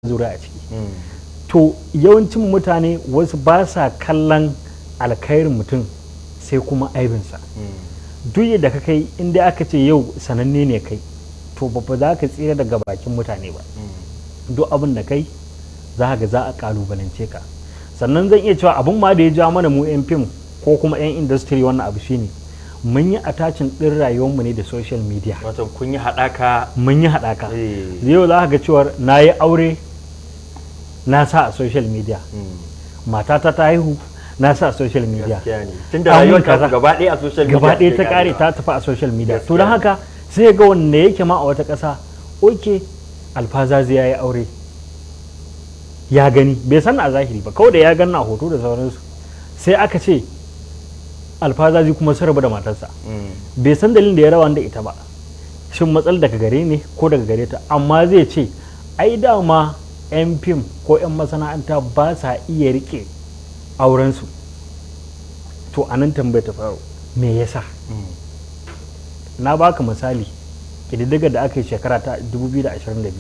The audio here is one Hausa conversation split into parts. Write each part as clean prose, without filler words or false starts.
zuri'a a ciki. To yawancin mutane wasu ba sa kallon alkhairin mutum sai kuma aibinsa. Duk yadda ka kai inda aka ce yau sananne ne kai to ba za ka tsira daga bakin mutane ba. Duk abin da kai za ga za a kalubalance ka. Sannan zan iya cewa abin ma da ya ja mana mu 'yan fim ko kuma 'yan industry wannan abu shine mun yi attachin ɗin rayuwarmu ne da social media. Wato kun yi haɗaka. Mun yi haɗaka. Yau za ka ga cewar na yi aure na sa a social media. Matata ta haihu na sa a social media. Tun da rayuwar ta gaba ɗaya a social media. Gaba ɗaya ta ƙare ta tafi a social media. To don haka sai ga wanda yake ma a wata ƙasa oke Alfazazi ya yi aure ya gani bai san a zahiri ba kawai da ya ganna a hoto da sauransu sai aka ce Alfazazi kuma sun rabu da matarsa bai san dalilin da ya rawa da ita ba shin matsal daga gare ne ko daga gare ta amma zai ce ai dama 'yan fim ko 'yan masana'anta ba sa iya rike aurensu to anan tambayar ta faru me yasa na baka misali ƙididdigar da aka yi shekara ta 2022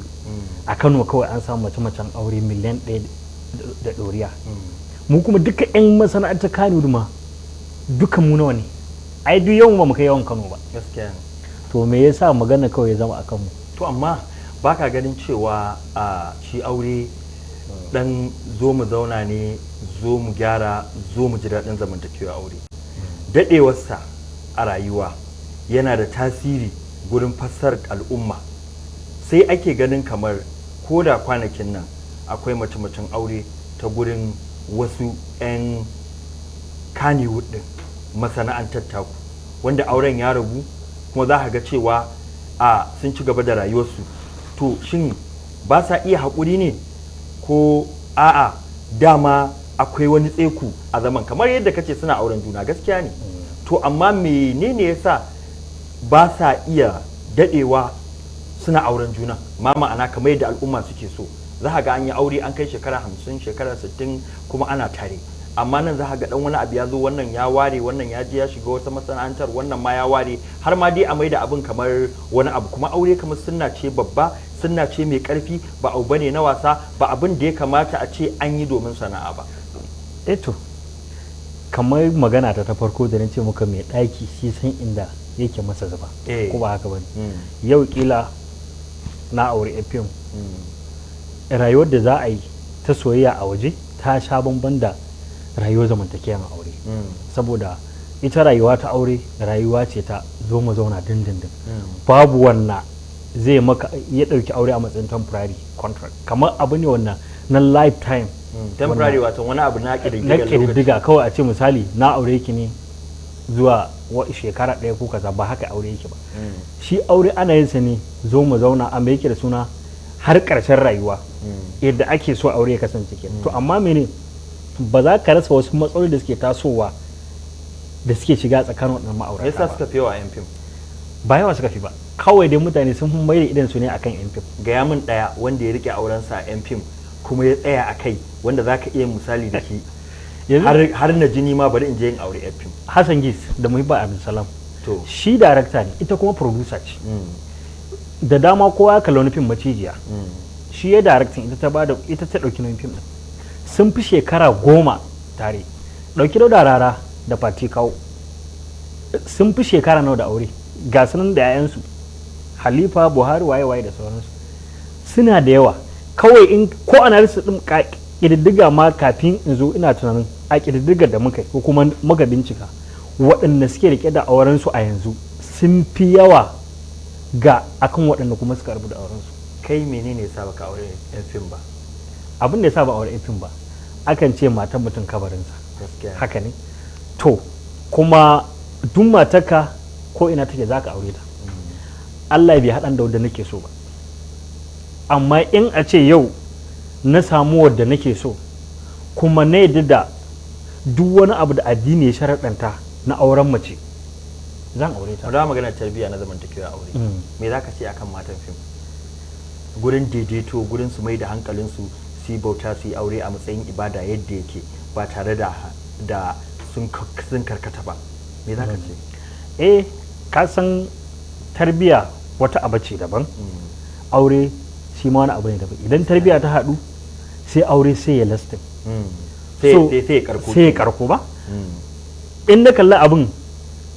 a Kano kawai an samu mace-macen aure miliyan 1 da ɗoriya mu kuma duka 'yan masana'antar Kano ma dukan mu nawa ne ai duk yawan ba mu kai yawan Kano ba gaskiya to me yasa magana kawai ya zama a kanmu to amma baka ganin cewa a shi aure dan zo mu zauna ne zo mu gyara zo mu ji daɗin zamantakewa aure daɗewarsa a rayuwa yana da tasiri gurin fassar al'umma sai ake ganin kamar ko da kwanakin nan akwai mace-macen aure ta gurin wasu 'yan Kannywood din masana'antar taku wanda auren ya rabu kuma za ka ga cewa sun ci gaba da rayuwarsu to shin ba sa iya haƙuri ne ko a'a dama akwai wani tseku a zaman kamar yadda kace suna auren juna gaskiya ne to amma menene yasa ba sa iya dadewa suna auren juna ma ma'ana kamar yadda al'umma suke so za ka ga an yi aure an kai shekara 50 shekara 60 kuma ana tare amma nan za ka ga dan wani abu ya zo wannan ya ware wannan ya je ya shiga wata masana'antar wannan ma ya ware har ma dai a mai da abin kamar wani abu kuma aure kamar sunna ce babba sunna ce mai karfi ba abu bane na wasa ba abin da ya kamata a ce an yi domin sana'a ba eto kamar magana ta farko da nace muka mai daki shi san inda yake masa zuba ko ba haka bane yau kila na aure FM rayuwar da za a yi ta soyayya a waje ta sha bamban da rayuwar zamantakewar aure saboda ita rayuwa ta aure rayuwa ce ta zo mu zauna dindindin babu wannan zai maka ya dauki aure a matsayin temporary contract kamar abu ne wannan na lifetime temporary wato wani abu na kididdiga kawai a ce misali na aure ki ne zuwa shekara ɗaya ko kaza ba haka aure yake ba shi aure ana yin sa ne zo mu zauna a mai yake da suna har ƙarshen rayuwa yadda ake so aure ya kasance kenan to amma mene ba za ka rasa wasu matsaloli da suke tasowa da suke shiga tsakanin waɗannan ma'aurata ba yasa suka fi yawa yan fim ba yawa suka fi ba kawai dai mutane sun mai da idan su ne akan yan fim gaya min ɗaya wanda ya rike aurensa a yan fim kuma ya tsaya a kai wanda za ka iya misali da shi har na jini ma bari in je yin aure yan fim Hassan Gis da Muhibba Abdulsalam to shi darakta ne ita kuma producer ce da dama kowa ya kalli wani fim macijiya shi ya daraktin ita ta ɗauki nauyin fim din sun fi shekara 10 tare ɗauki da rara da fati kawo sun fi shekara nawa da aure ga sunan da 'ya'yansu Halifa Buhari waye da sauransu suna da yawa kawai in ko analysis din ƙididdiga ma kafin in zo ina tunanin a ƙididdigar da muka ko kuma muka bincika waɗanda suke rike da aurensu a yanzu sun fi yawa ga akan waɗanda kuma suka rubuta aurensu kai menene yasa baka aure yan fim ba abin da yasa ba aure yan fim ba akan ce matan mutum kabarinsa haka ne to kuma duk matarka ko ina take zaka aure ta Allah bai haɗan da wanda nake so ba amma in a ce yau na samu wadda nake so kuma na yadda da duk wani abu da addini ya sharaɗanta na auren mace zan aure ta. Da magana tarbiyya na zamantakewa aure me za ka ce akan matan fim gurin daidaito gurin su mai da hankalinsu su yi bauta su yi aure a matsayin ibada yadda yake ba tare da sun karkata ba me za ka ce ka san tarbiyya wata abu ce daban aure shi ma wani abu ne daban. Idan tarbiyya ta haɗu sai aure sai ya lastin, sai ya karko ba. In na kalli abin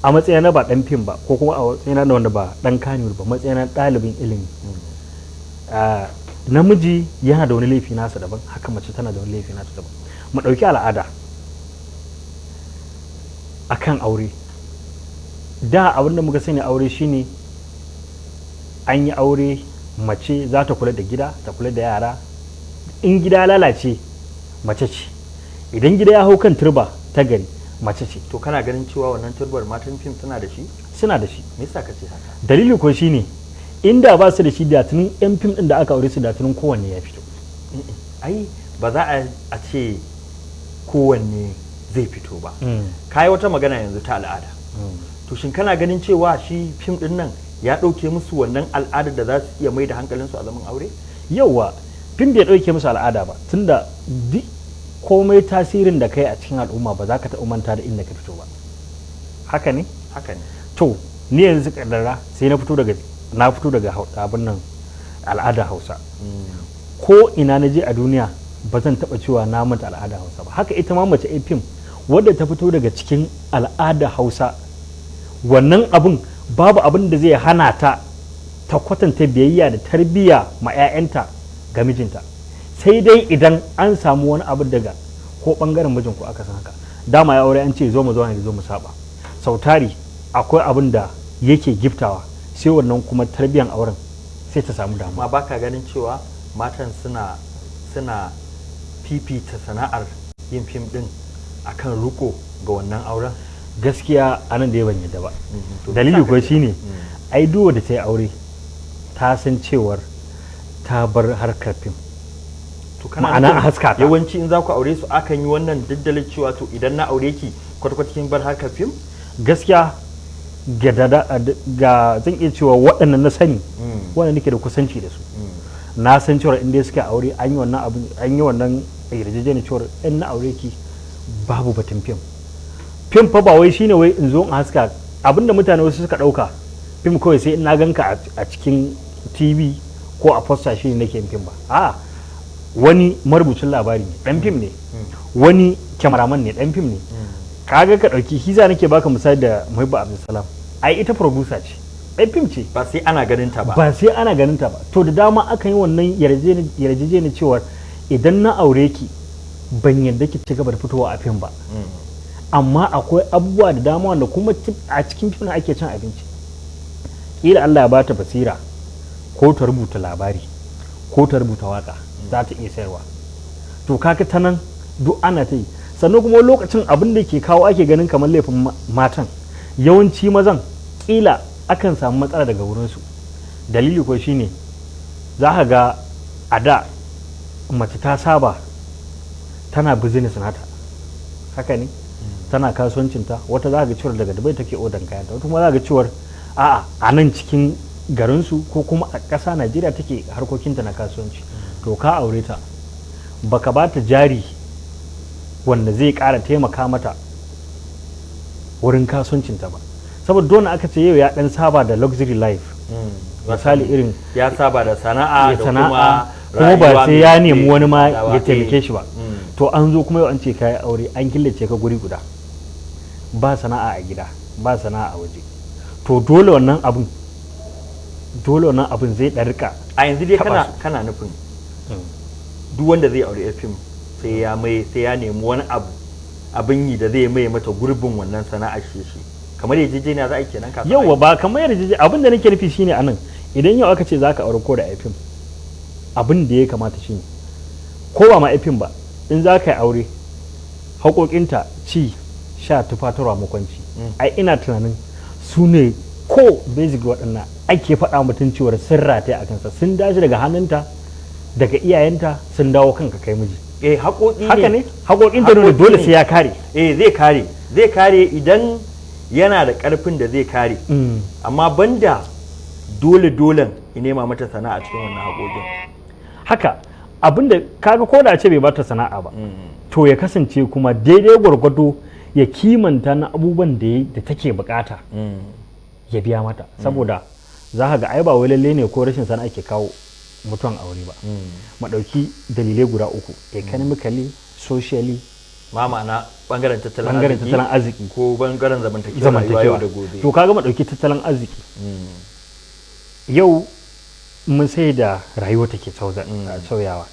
a matsayina ba dan fim ba ko kuma a matsayina na wanda ba dan kaniyar ba, matsayina ɗalibin ilimi, namiji yana da wani laifi nasa daban, haka mace tana da wani laifi nasa daban. Mu ɗauki al'ada akan aure. Da abin da muka sani aure shine an yi aure, mace za ta kula da gida, ta kula da yara. In gida lalace mace ce, idan gida ya hau kan turba ta gari mace ce. To kana ganin cewa wannan turbar matan fim suna da shi? Suna da shi. Me yasa kace haka? Dalili ko shine inda ba su da shi da tunin yan fim din da aka aure su da tunin kowanne ya fito. Ai ba za a ce kowanne zai fito ba. Kai wata magana yanzu ta al'ada. To shin kana ganin cewa shi fim din nan ya ɗauke musu wannan al'adar da za su iya mai da hankalinsu a zaman aure? Yauwa, fim bai ɗauke musu al'ada ba, tunda duk komai tasirin da kai a cikin al'umma ba za ka taɓa manta da inda ka fito ba. Haka ne? Haka ne. To ni yanzu kaddara sai na fito daga abin nan al'adar Hausa. Ko ina na je a duniya ba zan taɓa cewa na manta al'adar Hausa ba. Haka ita ma mace a fim wadda ta fito daga cikin al'adar Hausa, wannan abin babu abin da zai hana ta kwatanta biyayya da tarbiyya ma 'ya'yanta ga mijinta, sai dai idan an samu wani abu daga ko bangaren mijin ko aka san haka. Dama ya aure an ce zo mu zo mu saba. Sautari akwai abin da yake giftawa, sai wannan kuma tarbiyyan auren sai ta samu damuwa. Ma baka ganin cewa matan suna fifita sana'ar yin fim din akan riko ga wannan auren? Gaskiya anan da ya ban yadda ba. Dalili kuwa shine ai duwa da ta yi aure ta san cewar ta bar harkar fim. Ma'ana a haska ta. Yawanci in za ku aure su akan yi wannan daddalin cewa to idan na aure ki kwata-kwata kin bar harkar fim? Gaskiya ga zan iya cewa waɗannan na sani, wanda nake da kusanci da su, na san cewar inda suka aure an yi wannan yarjejeniyar cewar in na aure ki babu batun fim. Fim fa ba wai shine wai in zo in haska abinda mutane wasu suka ɗauka fim kawai sai in na ganka a cikin TV ko a posta shi ne nake yin fim ba. A'a, wani marubucin labari ne dan fim ne, wani kyamaraman ne dan fim ne. Kaga ka dauki hiza nake baka misali da Muhibbu Abdulsalam, ai ita producer ce, dan fim ce, ba sai ana ganin ta ba. Ba sai ana ganin ta ba. To da dama aka yi wannan yarjejeniyar cewa idan na aure ki ban yadda ki ci gaba da fitowa a fim ba. Amma akwai abubuwa da dama wanda kuma a cikin fim ake cin abinci. Kila Allah ya bata basira ko ta rubuta labari ko ta rubuta waka za ta iya sayarwa. To kaga ta nan duk ana ta yi. Sannan kuma lokacin abin da ke kawo ake ganin kamar laifin matan, yawanci mazan kila akan samu matsala daga wurinsu. Dalili ko shine za ka ga a da mace ta saba tana business nata, haka ne, tana kasuwancinta. Wata za ga cewar daga Dubai take odan kayanta, wata kuma za ga cewar a nan cikin garinsu ko kuma a ƙasa Najeriya take harkokinta na kasuwanci. To ka aure ta baka ba ta jari wanda zai ƙara taimaka mata wurin kasuwancinta ba, saboda dole aka ce yau ya dan saba da luxury life. Misali irin ya saba da sana'a da kuma ba sai ya nemi wani ma ya taimake shi ba. To an zo kuma yau an ce kayi aure, an killace ka guri guda, ba sana'a a gida ba sana'a a waje. To dole wannan abin zai dan rika. A yanzu dai kana nufin duk wanda zai aure yar fim sai ya nemi wani abin yi da zai mai mata gurbin wannan sana'ar shi kamar yarjejeniya za a yi kenan kafin. Yauwa ba kamar yarjejeniya, abin da nake nufi shine anan idan yau aka ce za ka aure ko da fim, abin da ya kamata shine ko ba ma fim ba, in za ka yi aure haƙoƙinta ci sha tufatarwa makwanci, ai ina tunanin su ne ko basic waɗannan ake faɗa mutum cewar sun rataye a kansa, sun dace daga hannunta daga iyayenta sun dawo kanka kai miji. Haƙoƙi ne. Haka ne, haƙoƙinta ne dole sai ya kare. Zai kare idan yana da ƙarfin da zai kare. Amma banda dole ya nema mata sana'a cikin wannan haƙoƙin. Haka abinda kaga ko da ce bai bata sana'a ba, to ya kasance kuma daidai gwargwado ya kimanta na abubuwan da take bukata ya biya mata. Saboda za ka ga ai ba wai lalle ne ko rashin sana'a ke kawo mutuwan aure ba. Mu ɗauki dalilai guda uku, economically, socially, ma ma'ana bangaren tattalin arziki ko bangaren zamantakewa yau da gobe. To kaga mu ɗauki tattalin arziki. Yau mun sai da rayuwa take sauyawa.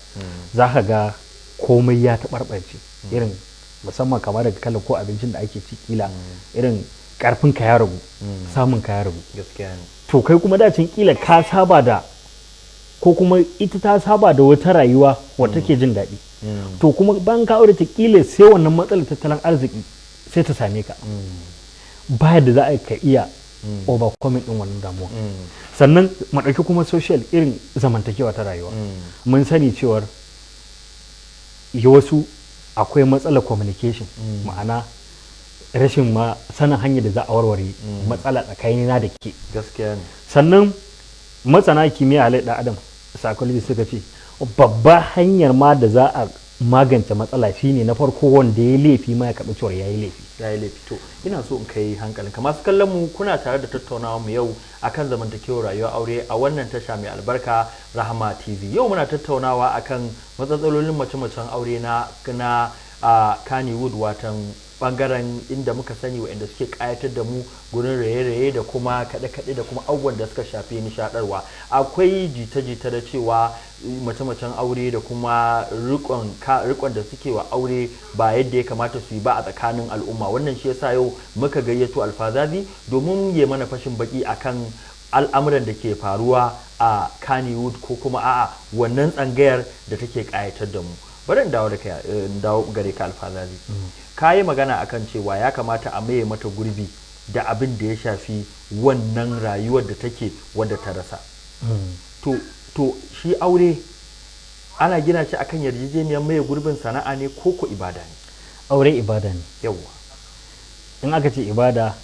Za ka ga komai ya taɓarɓarce, irin musamman kamar daga kallon ko abincin da ake ci kila irin karfin ka ya ragu, samun ka ya ragu. Gaskiya ne. To kai kuma dacin kila ka saba da, ko kuma ita ta saba da wata rayuwa wadda take jin daɗi. To kuma bayan ka aure ta kila sai wannan matsalar tattalin arziki sai ta same ka. Baya da za a ka iya overcoming din wannan damuwa. Sannan mu ɗauki kuma social, irin zamantakewa ta rayuwa. Mun sani cewar wasu akwai matsalar communication, ma'ana rashin ma sanin hanyar da za a warware matsala tsakanina da ke. Gaskiya ne. Sannan masana kimiyya halayyar ɗan adam, psychology, suka ce babba hanyar ma da za a magance matsala shine na farko wanda ya laifi ma ya karɓi cewar ya yi laifi. To ina so in kai hankalinka masu kallon mu, kuna tare da tattaunawa mu yau akan zamantakewar rayuwar aure a wannan tasha mai albarka Rahama TV. Yau muna tattaunawa akan matsalolin mace-macen aure na Kannywood, watan bangaren inda muka sani waɗanda suke kayatar da mu gurin raye-raye da kuma kaɗe-kaɗe da kuma abubuwan da suka shafi nishaɗarwa. Akwai jita-jita da cewa mace-macen aure da kuma rikon da suke wa aure ba yadda ya kamata su yi ba a tsakanin al'umma. Wannan shi yasa yau muka gayyato Alfazazi domin ya mana fashin baki akan al'amuran da ke faruwa a Kannywood, ko kuma a'a wannan tsangayar da take kayatar da mu. Bari in dawo gare ka Alfazazi. Ka yi magana akan cewa ya kamata a maye mata gurbi da abin da ya shafi wannan rayuwar da take wadda ta rasa. To shi aure ana gina shi akan yarjejeniyar maye gurbin sana'a ne ko ibada ne? Aure ibada ne. Yawwa. In aka ce ibada,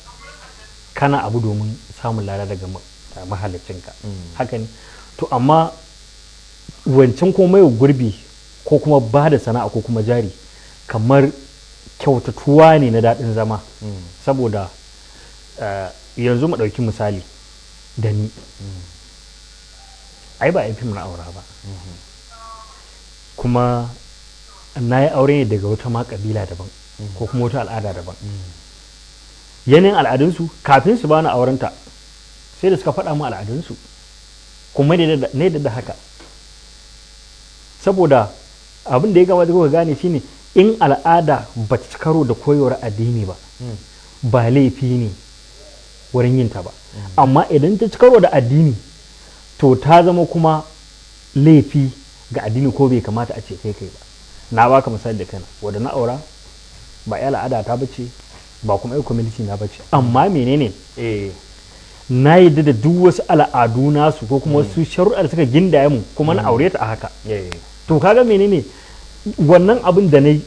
kana abu domin samun lada daga mahalicinka. Haka ne. To amma wancan ko maye gurbi ko kuma ba da sana'a ko kuma jari kamar kyautatuwa ne na daɗin zama. Saboda yanzu mu ɗauki misali da ni, ai ba a yi fim na aura ba, kuma na yi aure ne daga wata ma ƙabila daban ko kuma wata al'ada daban. Yanayin al'adunsu kafin su bani aurenta sai da suka faɗa mu al'adunsu, kuma ne da haka. Saboda abin da ya gabata kuka gane shine, in al'ada ba ta karo da koyewar addini ba, ba laifi ne wurin yinta ba. Amma idan ta ci karo da addini, to ta zama kuma laifi ga addini, ko bai kamata a ce kai ba. Na baka misali da kana, wadda na aura ba ya al'ada ta bace, ba kuma community na bace, amma menene na yadda da duk wasu al'adu nasu ko kuma wasu sharuɗa da suka gindaya mu, kuma na aure ta a haka. To kaga menene wannan abin da na yi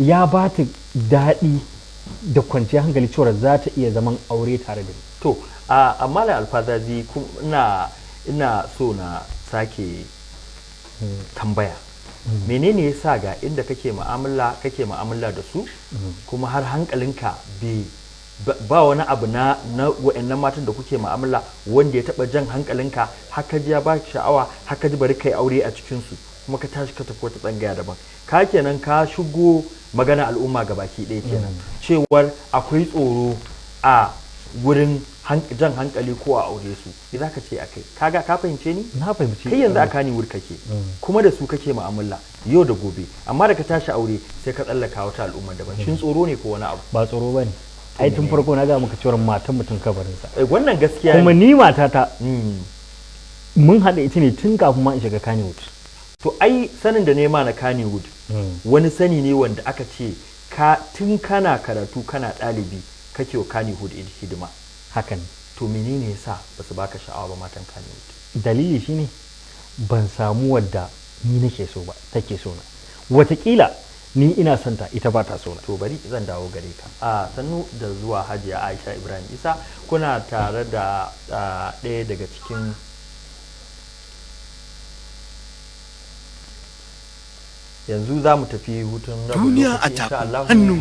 ya ba ta daɗi da kwanciyar hankali cewa za ta iya zaman aure tare da ni. To amma da Alfazazi, ina so na sake tambaya, menene ya sa ga inda kake mu'amala da su, kuma har hankalinka ba wani abu na wa'annan matan da kuke mu'amala wanda ya taba jan hankalinka, haka ji ya ba sha'awa, haka ji bari kai aure a cikinsu, kuma ka tashi ka tafi wata tsangaya daban. Ka kenan ka shigo magana al'umma ga baki ɗaya kenan, cewar akwai tsoro a gurin jan hankali ko a aure su. Me za ka ce akai? Kaga ka fahimce ni? Na fahimci. Kai yanzu a Kannywood kake, kuma da su kake mu'amala yau da gobe, amma da ka tashi aure sai ka tsallaka wata al'umma daban. Shin tsoro ne ko wani abu? Ba tsoro bane. Ai tun farko na ga muka cewar matan mutum kabarinsa. Wannan gaskiya ne. Kuma ni matata mun haɗa ita ne tun kafin ma in shiga Kannywood. To ai sanin da nema na Kannywood wani sani ne wanda aka ce tun kana karatu kana ɗalibi kake wa Kannywood hidima. Hakan. To menene yasa ba su baka sha'awa ba matan Kannywood? Dalili shine ban samu wadda ni nake so ba, take so na. Wataƙila ni ina santa, ita ba ta so na. To bari zan dawo gare ka. Sannu da zuwa Hajiya Aisha Ibrahim Isa, kuna tare da ɗaya daga cikin yanzu za mu tafi hutun duniya a tafin hannu.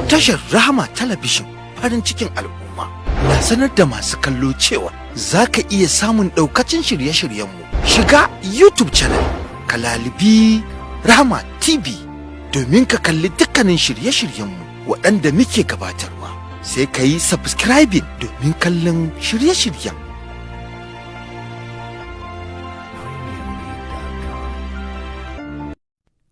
Tashar Rahama Talabishin, farin cikin al'umma, na sanar da masu kallo cewa za ka iya samun ɗaukacin shirye-shiryenmu shiga YouTube channel ka lalibi Rahama TV domin ka kalli dukkanin shirye-shiryenmu waɗanda muke gabatarwa. Sai ka yi subscribing domin kallon shirye-shiryen.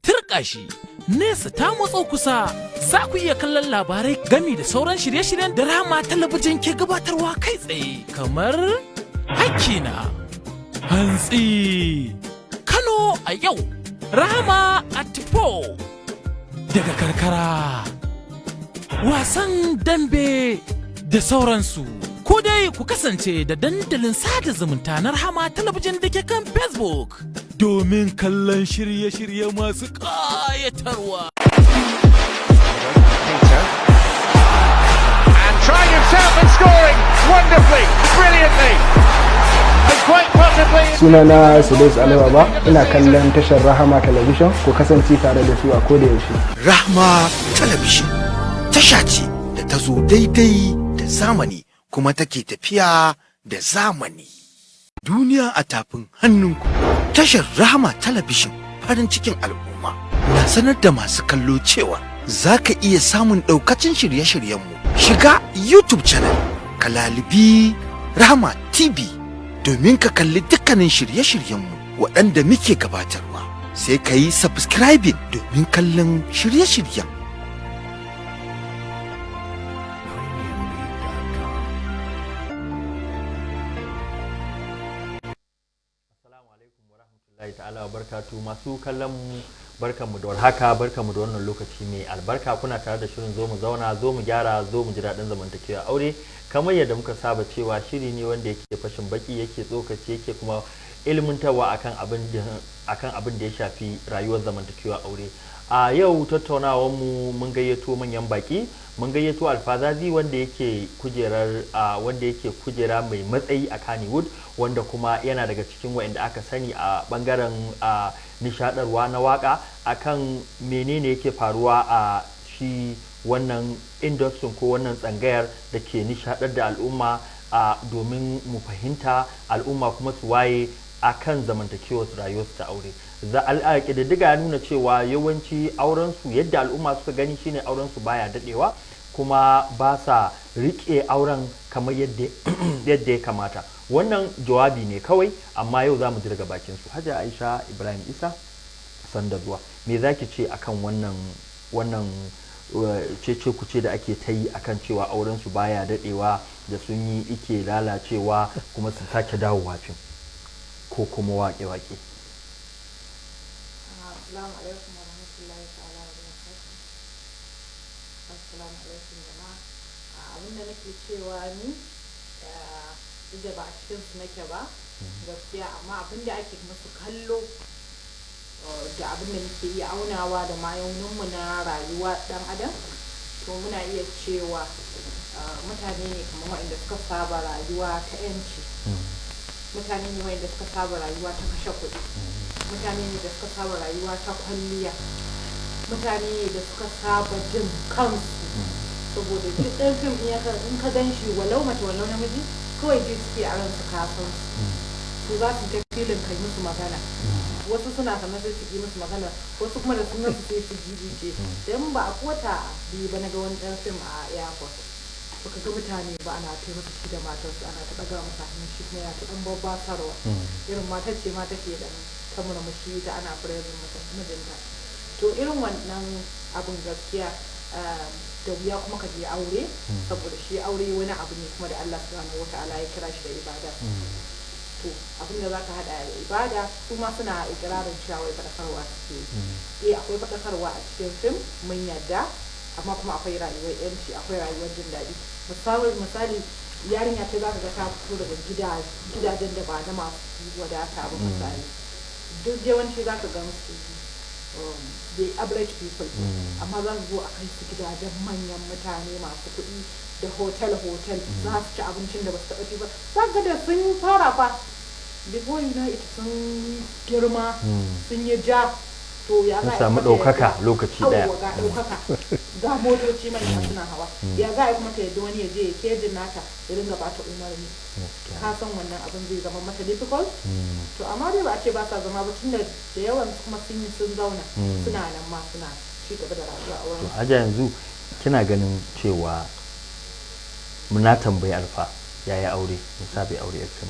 Turƙashi nesa ta matso kusa, za ku iya kallon labarai gami da sauran shirye-shiryen da Rahama Talabijin ke gabatarwa kai tsaye kamar Hakkina, Hantsi, Kano a yau, Rahama Atipo daga karkara, wasan dambe da sauransu. Ko dai ku kasance da dandalin sada zumunta na Rahama Talabijin da ke kan Facebook domin kallon shirye-shirye masu ƙayatarwa. And trying himself and scoring wonderfully, brilliantly, and quite possibly. Sunana Sudais Alibaba, ina kallon tashar Rahama Television, ku kasance tare da su a koda yaushe. Rahama Television tasha ce da ta zo daidai da zamani kuma take tafiya da zamani. Duniya a tafin hannunku. Tashar Rahama Television farin cikin al'umma na sanar da masu kallo cewa za ka iya samun ɗaukacin shirye-shiryenmu. Shiga YouTube channel ka lalibi Rahama TV domin ka kalli dukkanin shirye-shiryenmu waɗanda muke gabatarwa. Sai ka yi subscribing domin kallon shirye-shiryen. Allah ta'ala wa barkatu masu kallon mu, barkanmu da warhaka, barkanmu da wannan lokaci mai albarka. Kuna tare da shirin zo mu zauna, zo mu gyara, zo mu ji daɗin zamantakewa aure. Kamar yadda muka saba cewa shiri ne wanda yake fashin baki, yake tsokaci, yake kuma ilmantarwa akan abin da ya shafi rayuwar zamantakewa aure. A yau tattaunawar mu mun gayyato manyan baki, mun gayyato Alfazazi wanda yake kujera mai matsayi a Kannywood, wanda kuma yana daga cikin waɗanda aka sani a bangaren nishadarwa na waka akan menene yake faruwa a shi wannan industry ko wannan tsangayar da ke nishadar da al'umma domin mu fahimta al'umma kuma su waye akan zamantakewar rayuwarsu ta aure. Ƙididdiga ya nuna cewa yawanci aurensu yadda al'umma suka gani shine aurensu baya dadewa kuma ba sa riƙe auren kamar yadda ya kamata. Wannan jawabi ne kawai, amma yau za mu ji daga bakin su. Hajiya Aisha Ibrahim Isa, sanda zuwa. Me zaki ce akan wannan cece kuce da ake ta yi akan cewa auren su baya dadewa, da sun yi ike lalacewa kuma su sake dawowa fim ko kuma waƙe-waƙe? Assalamu alaikum wa rahmatullahi ta'ala wa barakatuh. Assalamu alaikum jama'a. Abinda nake cewa ni duk da ba a cikin su nake ba gaskiya, amma abinda ake musu kallo da abinda nake iya aunawa da mayauninmu na rayuwa dan adam, to muna iya cewa mutane ne kamar waɗanda suka saba rayuwa ta yanci, mutane ne waɗanda suka saba rayuwa ta kashe kuɗi, mutane ne da suka saba rayuwa ta kwalliya, mutane ne da suka saba jin kansu, saboda duk ɗan fim in ka gan shi walau mace walau namiji kawai ji suke a ransu kafin su za su ta filin kai musu magana. Wasu suna kamar sai su yi musu magana, wasu kuma da sunan su sai su gigice. Dan ba a kota biyu ba na ga wani ɗan fim a airport, baka ga mutane ba ana ta masa shi da matarsu, ana ta ɗaga masa hannun shi kuma ya ta ɗan babbasarwa, irin matar ce ma take ɗan ta murmushi ta ana firazin mijinta. To irin wannan abin gaskiya da wuya kuma ka je aure, saboda shi aure wani abu ne kuma da Allah subhanahu wataala ya kira shi da ibada. To abin da zaka hada da ibada, su ma suna ikirarin cewa wai faɗakarwa suke. Akwai faɗakarwa a cikin fim mun yadda, amma kuma akwai rayuwar yanci, akwai rayuwar jin daɗi. Misali yarinya ce zaka ga ta fito daga gidajen da ba na masu wadata ba. Misali duk yawanci zaka ga su the average people, amma za su zo a kai su gidajen manyan mutane masu kuɗi da hotel za su ci abincin da ba su taɓa ci ba. Za ka da sun fara fa before you know it sun girma sun yi ja, to to ya Sun za a samu yi mata ɗaukaka yadda- lokaci ɗaya. Yawwa, ga ɗaukaka ga motoci manya suna hawa ya za a yi mata yadda wani ya je ya kejin nata ya dinga bata umarni ka san wannan abin zai zama mata difficult to amma dai ba a ce ba sa zama ba tunda da yawan su kuma sun yi sun zauna suna nan ma suna ci gaba da rayuwa a to wurin Hajiya yanzu kina ganin cewa na tambayi Alfa ya yi aure nisa bai aure fim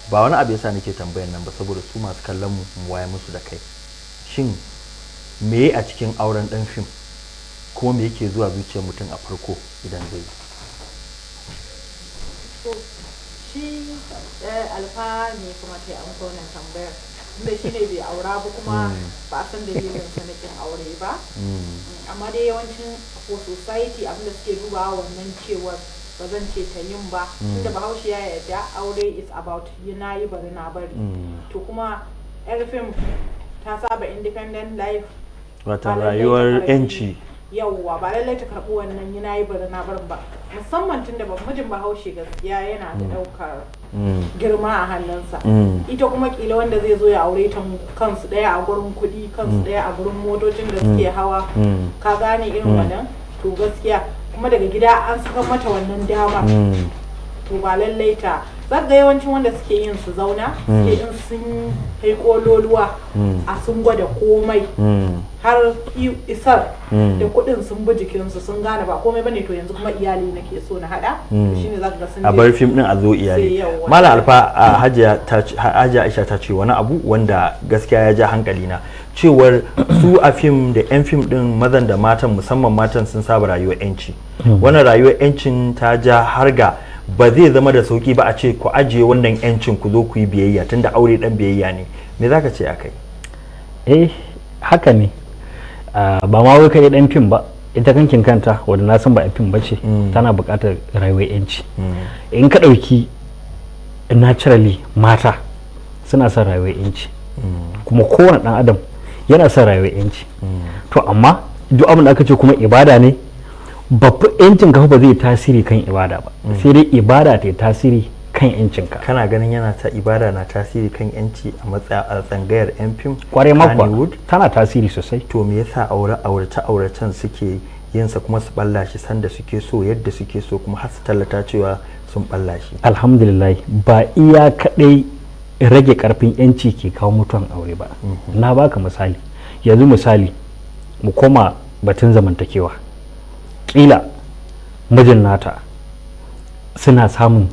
ba wani abu yasa nake tambayar nan ba saboda su masu kallon mu waye musu da kai shin me a cikin auren dan fim kuma me yake zuwa zuciyar mutum a farko idan zai to shi Alfa ne kuma ta yi amsa wannan tambayar inda shi ne bai aura ba kuma ba a san dalilin sanakin aure ba amma dai yawancin for society abinda suke dubawa wannan cewar ba zan ce ta yin ba inda bahaushe ya yarda aure is about na yi bari na bari to kuma yar fim ta saba independent life wata rayuwar yanci yawwa ba lallai ta karɓi wannan yana yi bari na barin ba musamman tun da mijin bahaushe gaskiya yana da ɗaukar girma a hannunsa ita kuma kila wanda zai zo ya aure ta kansu ɗaya a gurin kuɗi kansu ɗaya a gurin motocin da suke hawa ka gane irin wannan to gaskiya kuma daga gida an saka mata wannan dama to ba lallai ta zaga yawancin wanda suke yin su zauna suke in sun kai kololuwa a sun gwada komai har isar da kudin sun bi jikinsu sun gane ba komai bane to yanzu kuma iyali nake so na hada shine zaka ga sun a bar fim din a zo iyali Malam Alfa Hajiya Aisha ta ce wani abu wanda gaskiya ya ja hankali na cewar su a fim da yan fim din mazan da matan musamman matan sun saba rayuwar yanci wannan rayuwar yancin ta ja har ga ba zai zama da sauki ba a ce ku ajiye wannan yancin ku zo ku yi biyayya tunda aure dan biyayya ne me zaka ce akai haka ne ba ma wai kai dan fim ba ita kankin kanta wanda na san ba fim bace tana buƙatar rayuwar yanci in ka dauki naturally mata suna son rayuwar yanci kuma kowane dan adam yana son rayuwar yanci to amma duk abin da aka ce kuma ibada ne babban yancin ka ba zai tasiri kan ibada ba sai dai ibada ta tasiri kan yancin ka kana ganin yana ta ibada na tasiri kan yanci a tsangayar yan fim kwarai makwa tana tasiri sosai to me yasa auratan suke yin sa kuma su balla shi sanda suke so yadda suke so kuma har su tallata cewa sun balla shi alhamdulillah ba iya kadai rage karfin yanci ke kawo mutuwan aure ba na baka misali yanzu misali mu koma batun zamantakewa kila mijin nata suna samun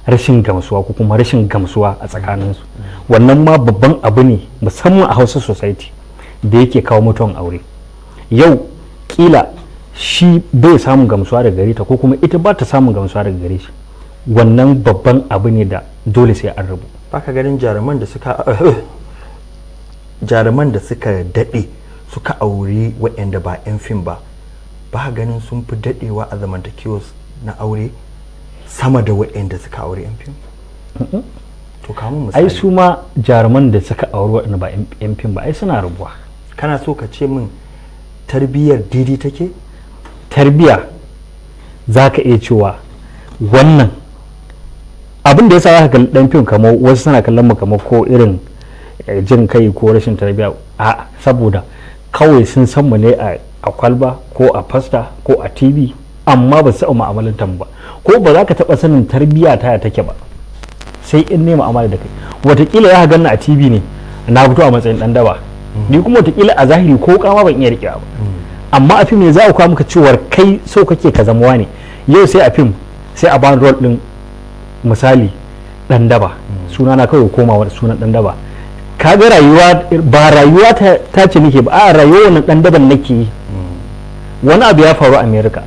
rashin gamsuwa ko kuma rashin gamsuwa a tsakaninsu wannan ma babban abu ne musamman a Hausa society da yake kawo mutuwan aure yau kila shi bai samun gamsuwa daga gare ta ko kuma ita ba ta samun gamsuwa daga gare shi wannan babban abu ne da dole sai an rabu baka ganin jaruman da suka dade suka aure waɗanda ba 'yan fim ba ba ganin sun fi dadewa a zamantakewa na aure sama da waɗanda suka aure 'yan fim to kamun misali ai su ma jaruman da suka aure waɗanda ba 'yan fim ba ai suna rabuwa kana so ka ce min tarbiyyar daidai take tarbiyya za ka iya cewa wannan abin da ya sa za ka dan fim kamar wasu suna kallon mu kamar ko irin jin kai ko rashin tarbiyya a saboda kawai sun san mu ne a kwalba ko a fasta ko a tv amma ba su taɓa mu'amalantar ba ko ba za ka taɓa sanin tarbiyya ta ya take ba sai in ne mu'amala da kai watakila ya ganna a tv ne na fito a matsayin dan daba ni kuma watakila a zahiri ko kama ban iya rikewa ba amma a fim ne za a kawo maka cewar kai so kake ka zama wani yau sai a fim sai a bani role din misali dan daba suna na kawai komawa sunan dan daba kaga rayuwa ba rayuwa ta ce nake ba a rayuwa wannan dan daban nake yi wani abu ya faru a America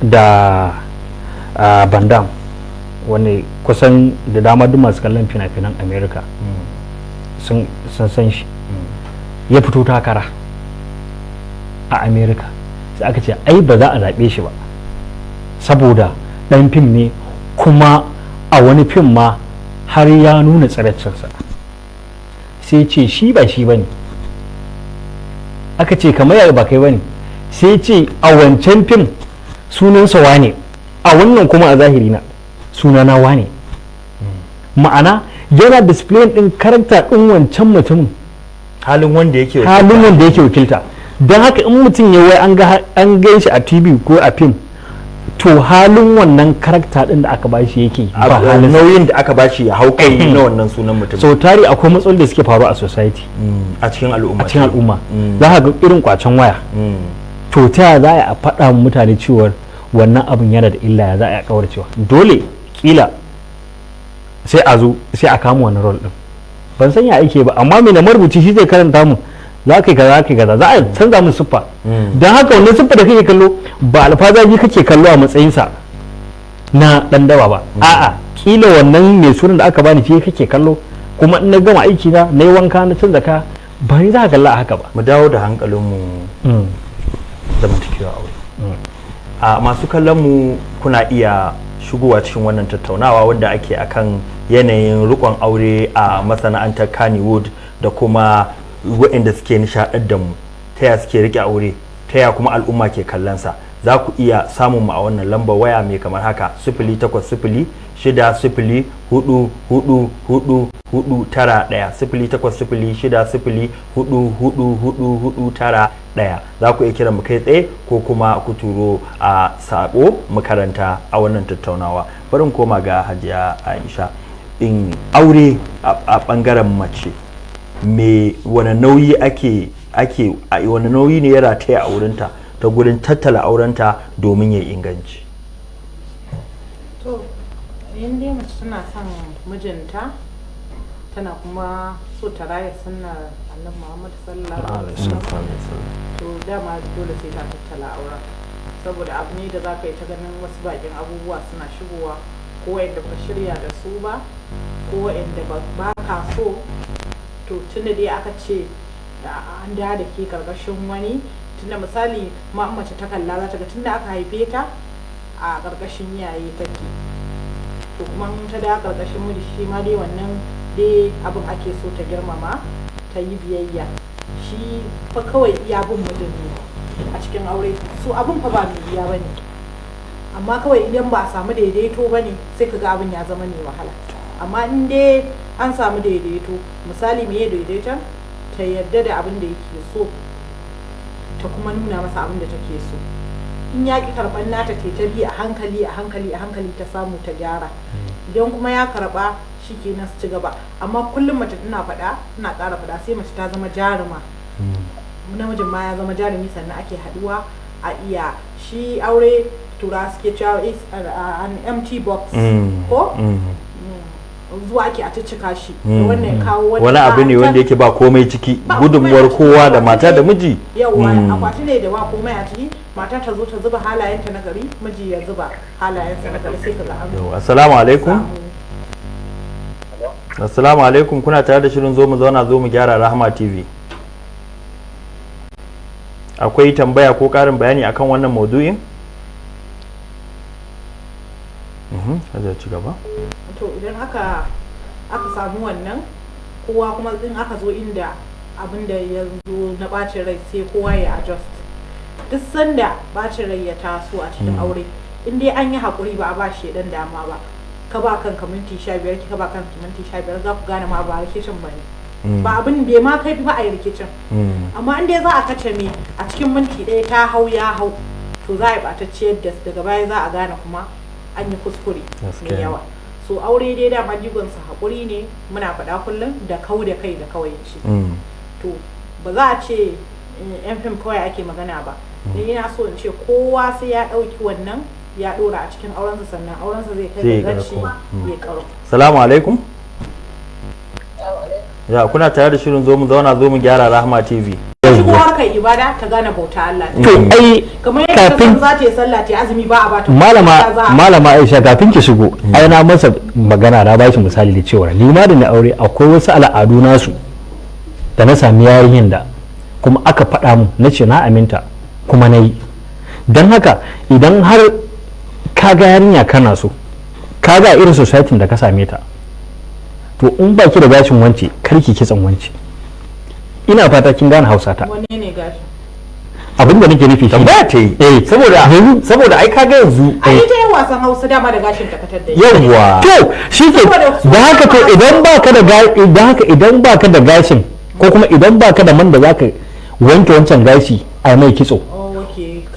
da Bandam wani kusan da dama duk masu kallon fina-finan America sun san shi ya fito takara a America sai aka ce ai ba za a zaɓe shi ba saboda ɗan fim ne kuma a wani fim ma har ya nuna tsiraicinsa sai ce shi ba shi bane aka ce kamar yaya ba kai bane sai ce a wancan fim sunansa wane a wannan kuma a zahiri na sunana wane ma'ana yana display din karakta din wancan mutumin halin wanda yake wakilta. Don haka in mutum ya wai an gan shi a TV ko a fim, to halin wannan karakta din da aka bashi yake ba halin nauyin da aka bashi ya hau kai na wannan sunan mutum. So tari akwai matsaloli da suke faruwa a society, a cikin al'umma, za ka ga irin kwacen waya. To ta za a faɗa mutane cewar wannan abin yana da illa, ya za a kawar cewa dole kila sai a zo sai a kama wannan role din. Ban san ya ake ba, amma mai na marubuci shi zai karanta mu za ka yi kaza za a canza mun siffa. Don haka wannan siffa da kake kallo ba alfazaji kake kallo a matsayinsa na dan dawa ba, a'a kila wannan mai sunan da aka bani shi kake kallo, kuma in na gama aiki na yi wanka na canza ka ba ni za ka kalla a haka ba. Mu dawo da hankalinmu zamantakewa aure. A masu kallon mu kuna iya shigowa cikin wannan tattaunawa wanda ake akan yanayin rikon aure a masana'antar Kannywood da kuma waɗanda suke nishaɗar da mu, ta ya suke rike aure, ta ya kuma al'umma ke kallonsa. Za ku iya samun mu a wannan lambar waya mai kamar haka 0806 0 4 4 4 4 9 1 0806 0 4 4 4 9 1. Za ku iya kira mu kai tsaye ko kuma ku turo a sako makaranta a wannan tattaunawa. Bari koma ga Hajiya Aisha. In aure a bangaren mace, me wani nauyi wani nauyi ne ya rataya a wurinta ta gurin tattala aurenta domin ya inganci? To in dai mace tana son mijinta, tana kuma so ta raya sunnar Annabi Muhammad sallallahu alaihi wasallam, to dama dole sai ta tattala auren, saboda abu ne da za ka yi ta ganin wasu bakin abubuwa suna shigowa, ko wanda ba shirya da su ba, ko wanda ba ka so. To tunda dai aka ce an da ke karkashin wani, tunda misali ma mace ta kalla za ta ga tunda aka haife ta a karkashin iyaye take, to kuma ta da karkashin miji shi ma dai wannan dai abin ake so ta girmama, ta yi biyayya. Shi fa kawai iya bin mijin ne a cikin aure, so abin fa ba mai biya bane, amma kawai idan ba a samu daidaito bane sai kaga abin ya zama ne wahala. Amma in dai an samu daidaito, misali me daidaiton, ta yarda da abin da yake so, ta kuma nuna masa abin da take so. In ya ki karɓar nata ta bi a hankali ta samu ta gyara. Idan kuma ya karɓa shi kenan su ci gaba. Amma kullum mace tana ƙara faɗa sai mace ta zama jaruma, namijin ma ya zama jarumi, sannan ake haɗuwa a iya shi aure. Tura suke cewa is an empty box, ko zuwa ake a cika shi da wannan kawo wani abu ne wanda yake ba komai ciki, gudunmuwar kowa da mata da miji. Yawa akwati ne da ba komai a ciki, mata ta zo ta zuba halayenta na gari, miji ya zuba halayensa na gari, sai ka ga an. Assalamu alaikum. Assalamu alaikum, kuna tare da shirin zo mu zauna zo mu gyara Rahama TV. Akwai tambaya ko karin bayani akan wannan maudu'in? Hajar ci gaba. To idan aka samu wannan, kowa kuma in aka zo inda abin da ya zo na bacin rai sai kowa ya adjust. Duk sanda bacin rai ya taso a cikin aure, in dai an yi haƙuri ba a ba shi dan dama ba, ka ba kanka minti 15, ka ba kanka minti 15, za ku gane ma ba rikicin ba ne, ba abin bai ma kai ba a yi rikicin. Amma in dai za a kace me a cikin minti ɗaya ta hau ya hau, to za a yi ɓatacciyar da daga baya za a gane kuma an yi kuskure mai yawa. So aure dai dama jigonsa haƙuri ne, muna faɗa kullum, da kau da kai da kawai ce. To ba za a ce yan fim kawai ake magana ba, ni ina so in ce kowa sai ya ɗauki wannan ya ɗora a cikin aurensa, sannan aurensa zai kai da gaci ya karo. Salamu alaikum. Ya kuna tare da shirin zo mu zauna zo mu gyara Rahama TV. Shigo harkar ibada ta gane bauta Allah. To ai kamar yadda san za ta yi sallah ta azumi ba a bata. Malama Aisha, kafin ki shigo ai na masa magana, na bashi misali da cewa ni ma da na aure akwai wasu al'adu nasu da na sami yarinyar da kuma aka faɗa mu, na ce na aminta kuma na yi. Don haka idan har ka ga yarinya kana so, ka ga irin society da ka same ta, to in baki da gashin wance karki kitsan wance. Ina fata kin gane Hausa ta. Wanne ne gashi? Abin da nake nufi shi ba ta yi. Saboda ai kaga yanzu ai ta yin wasan Hausa dama da gashin ta katar da yawa. To shi ke da haka, to idan baka da gashin ko kuma idan baka da man da zaka wanke wancan gashi a mai kitso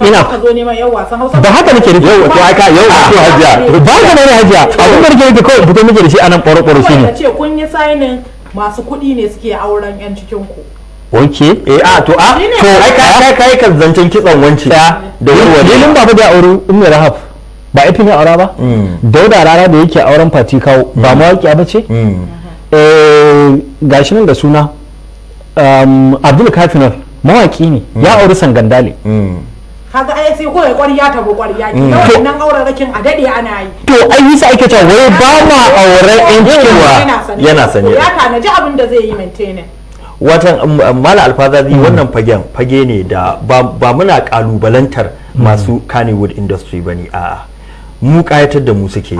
ina ka zo neman yau wasan Hausa ba haka nake nufi yau to aka yau to hajiya ba haka ne hajiya abin da nake nufi kawai fito muke da shi anan ƙwaro shine ka ce kun yi signing masu kuɗi ne suke auren yan cikin ku wanke to ai kai kan zancen kitson wance da dalilin baba da aure ummi rahab ba ifi ne aura ba dauda rara da yake auren fati kawo ba mawaƙiya ba ce gashi nan da suna abdul kafinar mawaƙi ne ya auri sangandale kaga ai sai ko ya ƙwarya ta bo ƙwarya ki yawan nan auren rakin a dade ana yi to ai yasa ake cewa wai ba ma auren yan cikin yana sanye ya tanaji abin da zai yi maintainer watan mala alfazazi wannan fage ne da ba muna kalubalantar masu Kannywood industry bane a'a mu kayatar da mu suke yi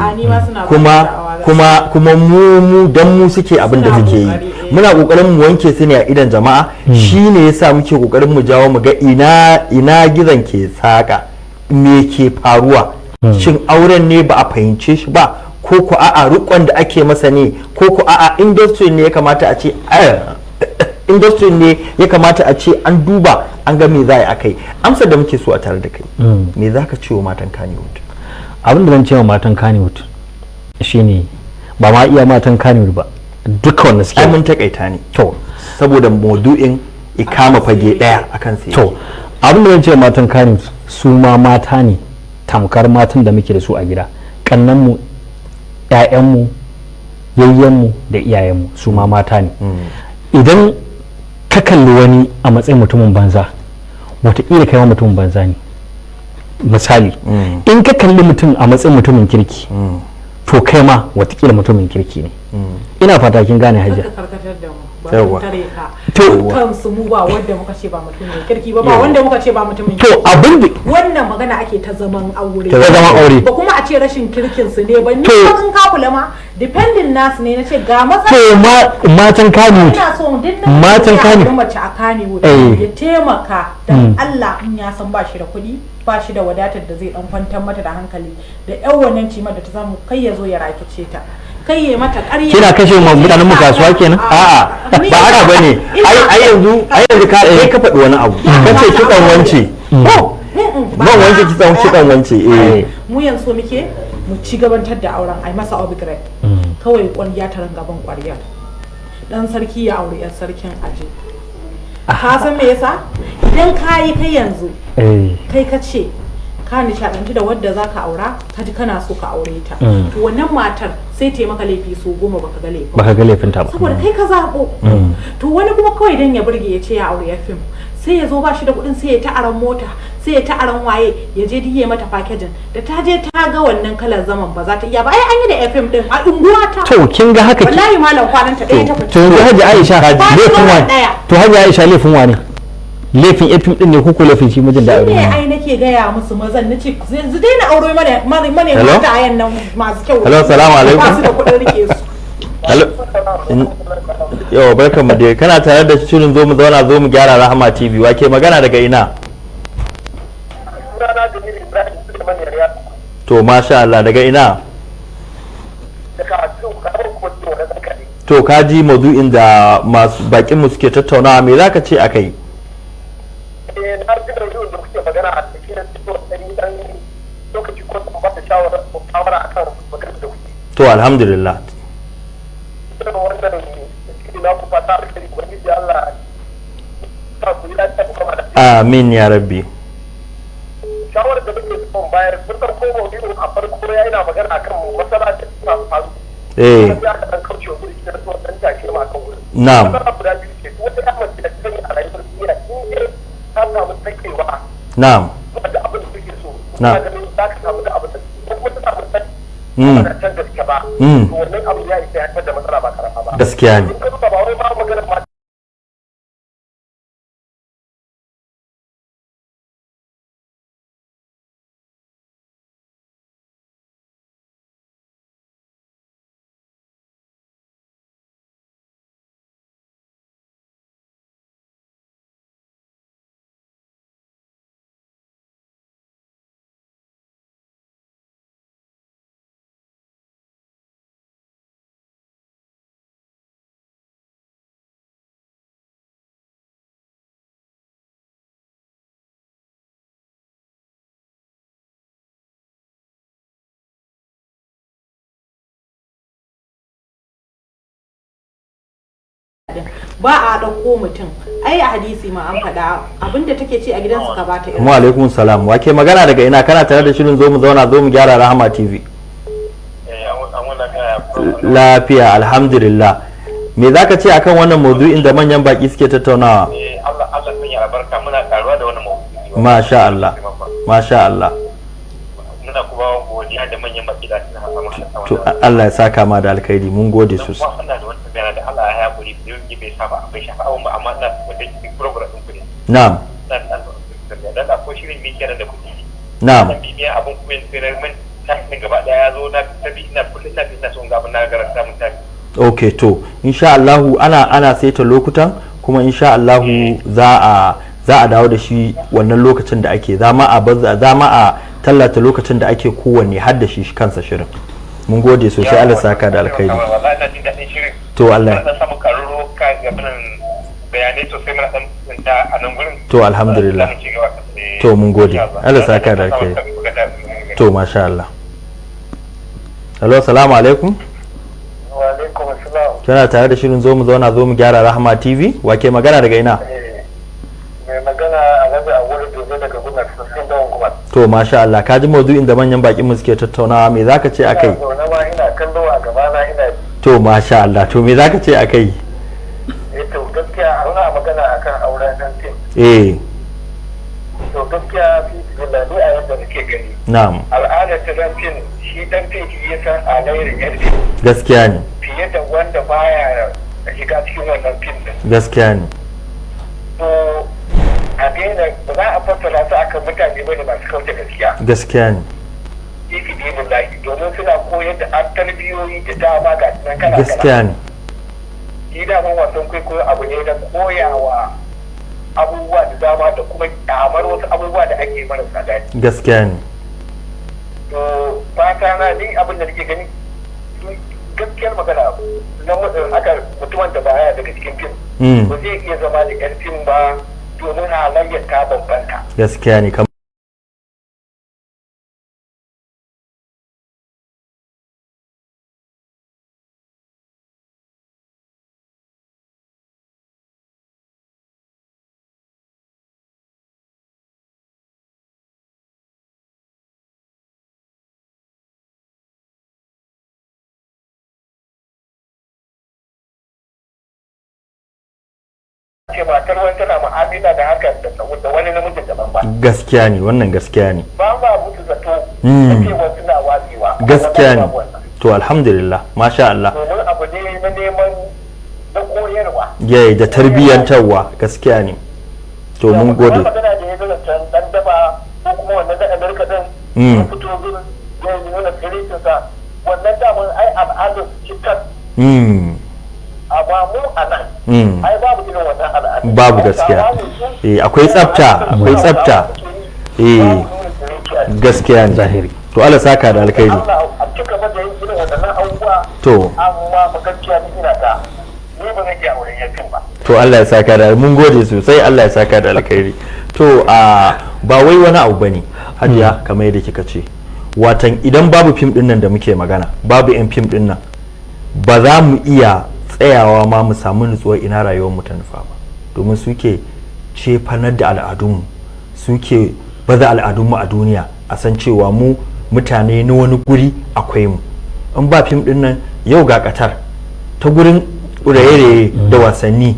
kuma mu dan mu suke abin da suke yi muna kokarin mu wanke su ne a idan jama'a shine yasa muke kokarin mu jawo mu ga ina gizon ke saka me ke faruwa shin auren ne ba a fahimce shi ba ko ku a'a rukon da ake masa ne ko ku a'a industry ne ya kamata a ce industry ne ya kamata a ce an duba an ga me za a yi akai amsar da muke so a tare da kai me za ka ce wa matan Kannywood abin da zan ce wa matan Kannywood shine ba ma iya matan Kannywood ba duka wanda suke mun takaita ne to saboda maudu'in ikama fage daya akan sai to abin da zan ce wa matan Kannywood su ma mata ne tamkar matan da muke da su a gida kannanmu ƴaƴanmu yayyenmu da iyayenmu su ma mata ne idan ka kalli wani a matsayin mutumin banza wataƙila kai ma mutumin banza ne misali in ka kalli mutum a matsayin mutumin kirki to kai ma watakila mutumin kirki ne ina fata kin gane hajiya to kansu mu ba wanda muka ce ba mutumin kirki ba wanda muka ce ba mutumin kirki to abin da wannan magana ake ta zaman aure ba kuma a ce rashin kirkin su ne ba ni kan ka kula ma dependent nasu ne nace ga matsala to matan Kano ina so matan Kano mace a Kano ya taimaka dan Allah in ya san ba shi da kuɗi ba shi da wadatar da zai dan kwantar mata da hankali da yan wannan cimar da ta samu kai ya zo ya rakice ta kai ya mata ƙarya kina kashe mutanen mu kasuwa kenan a'a ba haka bane ai yanzu kai ka faɗi wani abu kace kitsan wance ban wanke kitsan wance mu yanzu muke mu ci gabantar da auren ai masa upgrade kawai ƙwarya ta gaban ƙwarya dan sarki ya aure yan sarkin aje ka san me yasa idan kai yanzu kai ka ce ka nishadantu da wadda zaka aura ka ji kana so ka aure ta to wannan matar sai ta maka laifi so 10 baka ga laifin ta ba saboda kai ka zabo to wani kuma kawai dan ya burge ya ce ya aure ya fim sai ya zo ba shi da kuɗin sai ya ta aran mota sai ya ta aran waye ya je diye mata packaging da ta je ta ga wannan kalar zaman ba za ta iya ba ai an yi da FM din a unguwa ta to kin ga haka wallahi malam kwanan ta ɗaya ta fice to yanzu Hajji Aisha laifin wani to Hajji Aisha laifin wani laifin FM din ne ko laifin shi mijin da aure ne ai nake gaya musu mazan nace yanzu dai na aure mana mata ayan nan masu kyau hello assalamu alaikum ba su da kuɗin rike su hello yau barkan mu dai kana tare da shirin zo mu zauna zo mu gyara Rahama TV wake magana daga ina to masha Allah daga ina to ka ji maudu'in da masu bakin mu suke tattaunawa me zaka ce akai na ji da da kuke magana a cikin dan lokaci ko ba ta shawara akan magana da kuke to alhamdulillah wannan na ku fata alkhairi ubangiji Allah ta ku da ta kuma da amin ya rabbi shawara da muke son bayar kun san ko maudu'in a farko ya ina magana akan masalaci ta faru ya ka dan kauce wa gurin da so dan take ma kan gurin na'am guda biyu ce wata ya mace da take a rayuwar duniya in ta samu takewa na'am da abin da take so na'am za ka samu da abin da kuma ta samu ba can gaske ba to wannan abu ya isa ya haifar da matsala ba karama ba gaskiya ne ba wai ba magana ba a ɗauko mutum ai a hadisi ma an faɗa abinda take ci a gidansu ka bata irin. Wa alaikum salam. Wake magana daga ina? Kana tare da shirin zo mu zauna zo mu gyara Rahama TV. Lafiya alhamdulillah. Me zaka ce akan wannan maudu'in da manyan baki suke tattaunawa? Allah sun yi albarka muna karuwa da wannan maudu'i. Masha Allah. Masha Allah. Muna kuma godiya da manyan baki da suna masa To Allah ya saka ma da alkhairi mun gode sosai. Kuma ina da wata magana da Allah ya hakuri da yau bai saba bai shafa abun ba amma ina wata program din ku ne. Na'am. Dan da ko shirin mi kenan da kuke. Na'am. Dan bibiya abun kuma sai mun tafi gaba daya ya zo na tabi ina kullun ina son ga na garanta mun tafi. Okay to insha Allah ana saita lokutan kuma insha Allah za a dawo da shi wannan lokacin da ake zama a tallata lokacin da ake kowanne har da shi kansa shirin. Mun gode sosai Allah saka da alkhairi. Wallahi ina jin dadin shirin. To Allah ya samu karuro ka ga bayanai sosai muna dan tsinta a nan gurin. To alhamdulillah. To mun gode Allah saka da alkhairi. To masha Allah. Hello assalamu alaikum. Wa alaikum assalam. Kana tare da shirin zo mu zauna zo mu gyara Rahama TV wake magana daga ina? Mai magana Alhaji Awolu Dozo daga Gumar Sassin Dawon Gumar. To masha Allah ka ji maudu'in da manyan bakin mu suke tattaunawa me zaka ce akai? Ina kallo a gaba na ina. To masha Allah to me zaka ce akai? To gaskiya ana magana akan auren dan tim. To gaskiya fi billahi a yadda nake gani. Na'am. Al'adar ta dan tim shi dan tim shi ya san alayyar yarda. Gaskiya ne. Fiye da wanda baya shiga cikin wannan tim din. Gaskiya ne. To a daina ba za a fassara su akan mutane bane masu kauce gaskiya. Gaskiya ne. Ifi billahi domin suna koyar da tarbiyoyi da dama ga nan kana. Gaskiya ne. Shi daman wasan kwaikwayo abu ne na koyawa abubuwa da dama da kuma kyamar wasu abubuwa da ake marasa daɗi. Gaskiya ne. To fata na ni abin da nake gani gaskiyar magana na mutumin da baya daga cikin fim ba zai iya zama da yan fim ba domin halayyar ta bambanta. Gaskiya ne. Ce matar wani tana ma'amala da haka da wani namijin daban ba. Gaskiya ne wannan gaskiya ne. Ba ma mutu zato da cewa suna watsewa. Gaskiya ne. To alhamdulillah masha Allah. Domin abu ne na neman na koyarwa. Yayi da tarbiyyantarwa gaskiya ne. To mun gode. Magana da ya zo da dan daba ko kuma wannan da Amerika din ya fito gurin ya yi nuna tsiritinsa wannan daman ai al'adar cikin amma mu a nan ai babu irin wannan al'ada babu gaskiya akwai tsafta gaskiya ne zahiri to Allah saka da alkhairi a cika da yin irin wannan abubuwa to amma gaskiya ni ina ta ni ba zan iya auren yankin ba to Allah ya saka da mun gode sosai Allah ya saka da alkhairi to ba wai wani abu bane hajiya kamar yadda kika ce watan idan babu fim din nan da muke magana babu yan fim din nan ba za mu iya tsayawa ma mu samu nutsuwar ina rayuwar mu ta nufa ba domin suke cefanar da al'adunmu suke baza al'adunmu a duniya a san cewa mu mutane na wani guri akwai mu in ba fim din nan yau ga Qatar ta gurin raye-raye da wasanni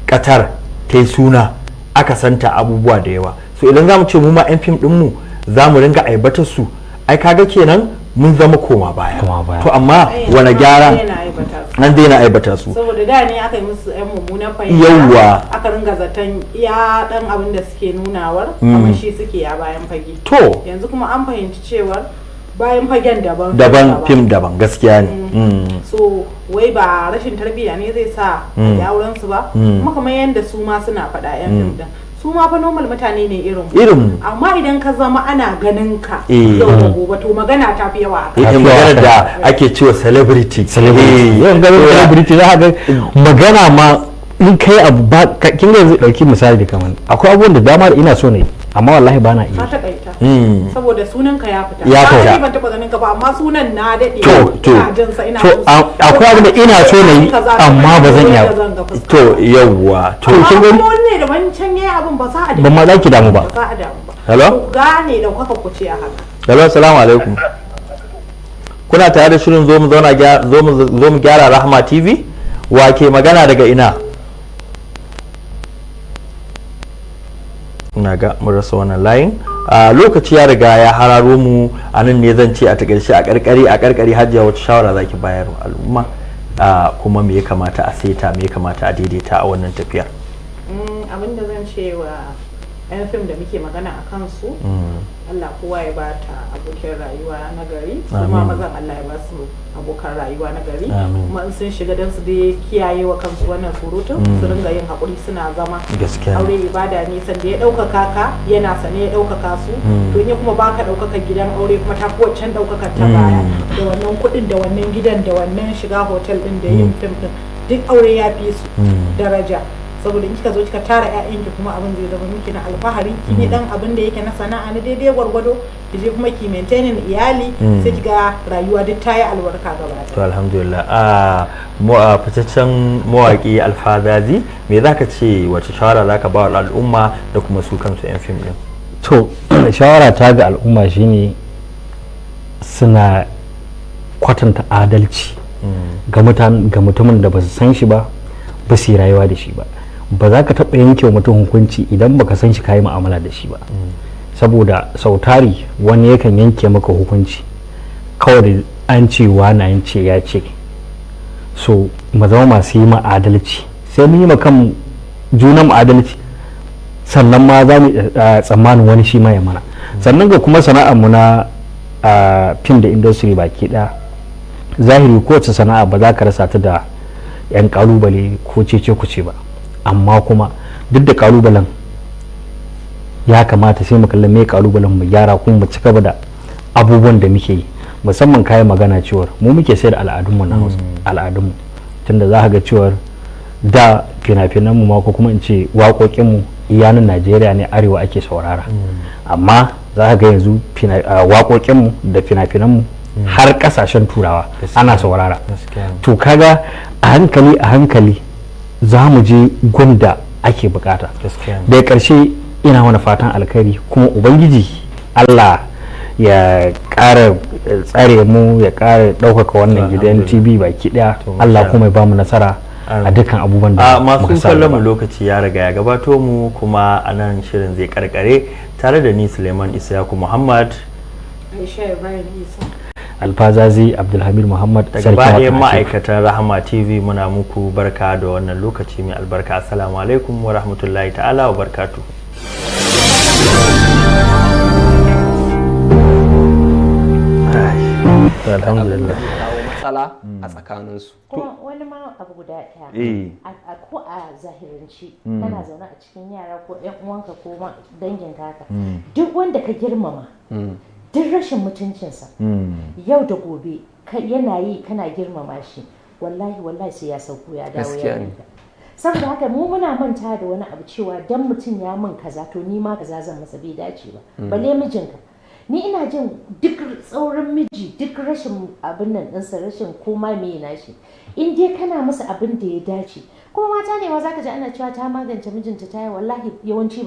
Qatar ta yi suna aka santa abubuwa da yawa so idan za mu ce mu ma 'yan fim dinmu za mu ringa aibatar su ai kaga kenan mun zama koma baya to amma wani gyara an daina aibata su saboda da ne aka yi musu yan mummunan fahimta yawwa aka ringa zaton iya dan abin da suke nunawar kamar shi suke a bayan fage to yanzu kuma an fahimci cewar bayan fagen daban fim daban gaskiya ne so wai ba rashin tarbiyya ne zai sa ya auren su ba kuma kamar yadda su ma suna faɗa yan fim din su ma fa normal mutane ne irin amma idan ka zama ana ganin ka yau da gobe to magana ta fi yawa magana da ake cewa celebrity yawan ganin celebrity za ga magana ma in kai abu ba kin ga yanzu dauki misali da kaman akwai abubuwan da dama da ina so ne amma wallahi ba na iya saboda sunan ka ya fita Ya fita. ban taba ganin ka ba amma sunan na dade to ina jin sa ina to akwai abin da ina so na yi amma ba zan iya ba. to yawwa to kin gani amma wanne da wancan yayi abin ba za a ban ma za ki damu ba. ba za a damu ba Hello? Ku gane da kuka kuce a haka hello assalamu alaikum kuna tare da shirin zo mu zauna zo mu gyara Rahama TV wa ke magana daga ina ina ga mun rasa wannan layin a lokaci ya riga ya hararo mu a nan ne zan ce a takaice a karkari hajiya wata shawara zaki bayar wa al'umma kuma me ya kamata a saita me ya kamata a daidaita a wannan tafiyar abin da zan ce wa 'yan fim da muke magana a kansu Allah kowa ya ba ta abokin rayuwa na gari kuma mazan Allah ya ba su abokan rayuwa na gari kuma in sun shiga don su dai kiyaye wa kansu wannan surutun su ringa yin haƙuri suna zama aure ibada ne sanda ya ɗaukaka ka yana sane ya ɗaukaka su to in ya kuma baka ɗaukaka gidan aure kuma ta waccan ɗaukaka ta baya da wannan kuɗin da wannan gidan da wannan shiga hotel ɗin da yin fim ɗin duk aure ya fi su daraja saboda in kika zo kika tara ƴaƴanki kuma abin zai zama miki na alfahari ki ne dan abin da yake na sana'a na daidai gwargwado ki je kuma ki maintaining iyali sai kiga rayuwa duk ta yi albarka gaba to alhamdulillah fitaccen mawaki Alfazazi me zaka ce wace shawara zaka ba wa al'umma da kuma su kansu yan fim din to shawara ta ga al'umma shine suna kwatanta adalci ga mutumin da ba su san shi ba ba su yi rayuwa da shi ba ba za ka taɓa yanke wa mutum hukunci idan baka san shi ka yi mu'amala da shi ba saboda sautari wani yakan yanke maka hukunci kawai da an ce na ce ya ce so mu zama masu yi adalci sai mun yi ma kan junan adalci sannan ma za mu tsammanin wani shi ma ya mana sannan ga kuma sana'ar mu na fim da industry baki ɗaya zahiri kowace sana'a ba za ka rasa ta da 'yan kalubale ko cece kuce ba amma kuma duk da kalubalen ya kamata sai mu kalli me kalubalen mu gyara kuma mu cika da abubuwan da muke yi musamman kayan magana cewar mu muke sayar da al'adunmu na Hausa al'adunmu tunda za ka ga cewar da fina-finan mu ma ko kuma in ce waƙoƙin mu iyanin Najeriya ne arewa ake saurara amma za ka ga yanzu waƙoƙin mu da fina-finan mu har kasashen turawa ana saurara to kaga a hankali za mu je gunda ake bukata daga karshe ina wani fatan alkhairi kuma ubangiji Allah ya ƙara tsare mu ya ƙara ɗaukaka wannan gidan TV baki ɗaya Allah kuma ya ba mu nasara a dukkan abubuwan da masu kallon mu lokaci ya riga ya gabato mu kuma a nan shirin zai karkare tare da ni Suleiman Isayaku Muhammad Aisha Ibrahim Isa Alfazazi Abdulhamid Muhammad daga bayan ma'aikatan Rahama TV muna muku barka da wannan lokaci mai albarka assalamu alaikum wa rahmatullahi ta'ala wa barakatuh alhamdulillah matsala a tsakaninsu kuma wani ma abu guda ɗaya ko a zahiranci kana zaune a cikin yara ko ɗan uwanka ko dangin kaka duk wanda ka girmama duk rashin mutuncinsa yau da gobe yana yi kana girmama shi wallahi sai ya sauko ya dawo yarinka saboda haka mu muna manta da wani abu cewa dan mutum ya min kaza to ni ma kaza zan masa bai dace ba balle mijinka ni ina jin duk tsaurin miji duk rashin abin nan ɗinsa rashin koma me na shi in dai kana masa abin da ya dace kuma mata ne ma zaka ji ana cewa ta magance mijinta ta yi wallahi yawanci